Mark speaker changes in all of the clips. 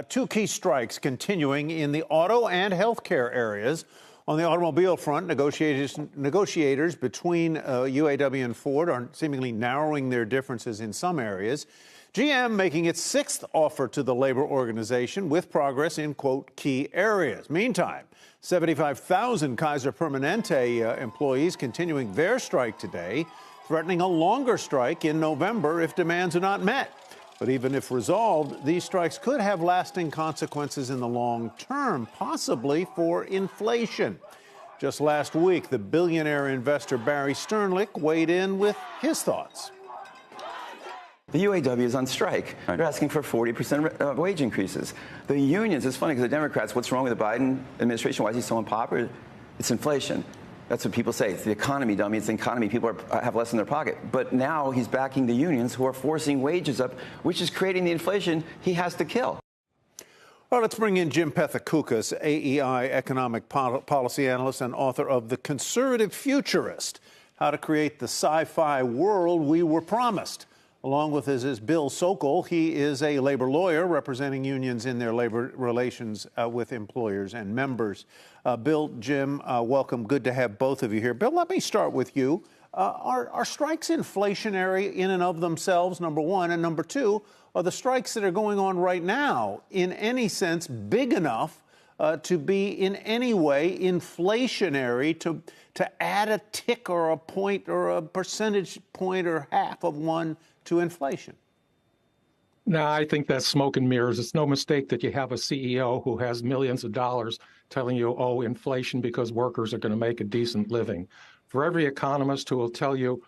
Speaker 1: Two key strikes continuing in the auto and healthcare areas. On the automobile front, negotiators between UAW and Ford are seemingly narrowing their differences in some areas. GM making its sixth offer to the labor organization with progress in, quote, key areas. Meantime, 75,000 Kaiser Permanente employees continuing their strike today, threatening a longer strike in November if demands are not met. But even if resolved, these strikes could have lasting consequences in the long term, possibly for inflation. Just last week, the billionaire investor Barry Sternlicht weighed in with his thoughts.
Speaker 2: The UAW is on strike. They're asking for 40% wage increases. The unions, it's funny because the Democrats, what's wrong with the Biden administration? Why is he so unpopular? It's inflation. That's what people say. It's the economy, dummy. It's the economy. People have less in their pocket. But now he's backing the unions who are forcing wages up, which is creating the inflation he has to kill.
Speaker 1: Well, let's bring in Jim Pethokoukis, AEI economic policy analyst and author of The Conservative Futurist, How to Create the Sci-Fi World We Were Promised. Along with us is Bill Sokol. He is a labor lawyer representing unions in their labor relations with employers and members. Bill, Jim, welcome. Good to have both of you here. Bill, let me start with you. Are strikes inflationary in and of themselves, number one? And number two, are the strikes that are going on right now in any sense big enough to be in any way inflationary to add a tick or a point or a percentage point or half of one to inflation?
Speaker 3: No, I think that's smoke and mirrors. It's no mistake that you have a CEO who has millions of dollars telling you, oh, inflation because workers are going to make a decent living. For every economist who will tell you,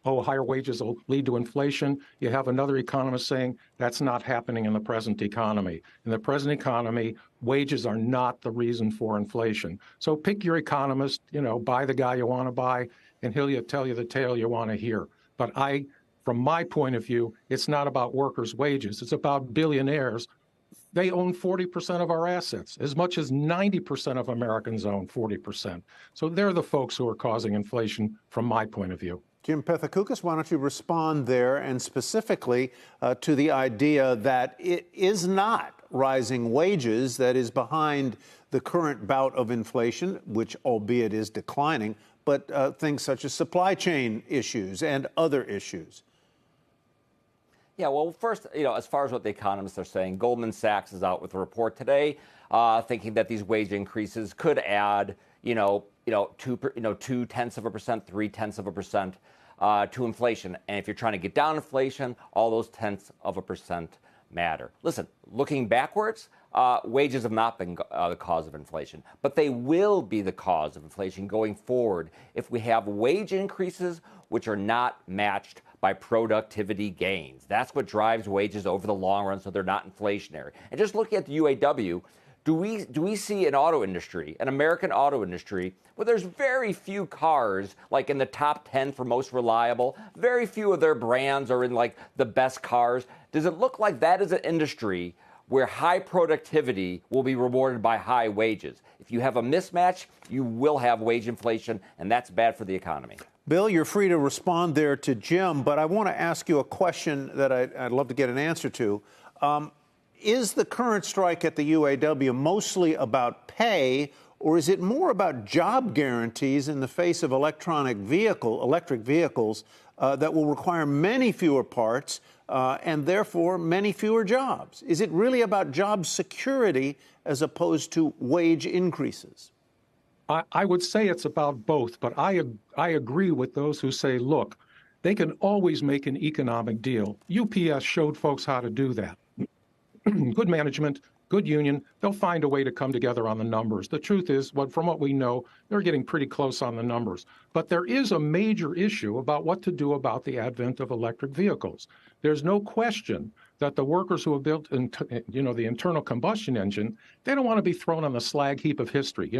Speaker 3: oh, higher wages will lead to inflation, you have another economist saying that's not happening in the present economy. In the present economy, wages are not the reason for inflation. So pick your economist, buy the guy you want to buy, and he'll tell you the tale you want to hear. But from my point of view, it's not about workers' wages. It's about billionaires. They own 40% of our assets. As much as 90% of Americans own 40%. So they're the folks who are causing inflation from my point of view.
Speaker 1: Jim Pethokoukis, why don't you respond there, and specifically to the idea that it is not rising wages that is behind the current bout of inflation, which albeit is declining, but things such as supply chain issues and other issues.
Speaker 4: Yeah, well, first, as far as what the economists are saying, Goldman Sachs is out with a report today, thinking that these wage increases could add, 0.2%, 0.3% to inflation. And if you're trying to get down inflation, all those 0.1% matter. Listen, looking backwards, wages have not been the cause of inflation, but they will be the cause of inflation going forward if we have wage increases which are not matched by productivity gains. That's what drives wages over the long run, so they're not inflationary. And just looking at the UAW, do we see an auto industry, an American auto industry, where there's very few cars, like in the top 10 for most reliable, very few of their brands are in like the best cars? Does it look like that is an industry where high productivity will be rewarded by high wages? If you have a mismatch, you will have wage inflation, and that's bad for the economy.
Speaker 1: Bill, you're free to respond there to Jim, but I want to ask you a question that I'd love to get an answer to. Is the current strike at the UAW mostly about pay, or is it more about job guarantees in the face of electric vehicles that will require many fewer parts and therefore many fewer jobs? Is it really about job security as opposed to wage increases?
Speaker 3: I would say it's about both, but I agree with those who say, look, they can always make an economic deal. UPS showed folks how to do that. Good management, good union, they'll find a way to come together on the numbers. The truth is, from what we know, they're getting pretty close on the numbers. But there is a major issue about what to do about the advent of electric vehicles. There's no question that the workers who have built, the internal combustion engine, they don't want to be thrown on the slag heap of history.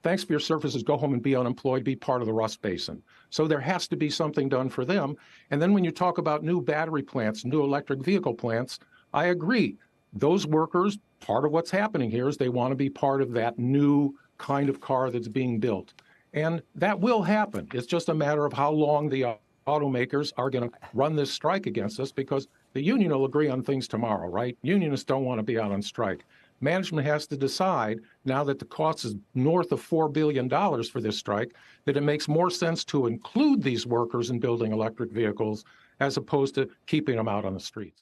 Speaker 3: Thanks for your services, go home and be unemployed, be part of the Rust Basin. So there has to be something done for them. And then when you talk about new battery plants, new electric vehicle plants, I agree. Those workers, part of what's happening here is they want to be part of that new kind of car that's being built. And that will happen. It's just a matter of how long the automakers are going to run this strike against us, because The union will agree on things tomorrow, right? Unionists don't want to be out on strike. Management has to decide, now that the cost is north of $4 billion for this strike, that it makes more sense to include these workers in building electric vehicles as opposed to keeping them out on the streets.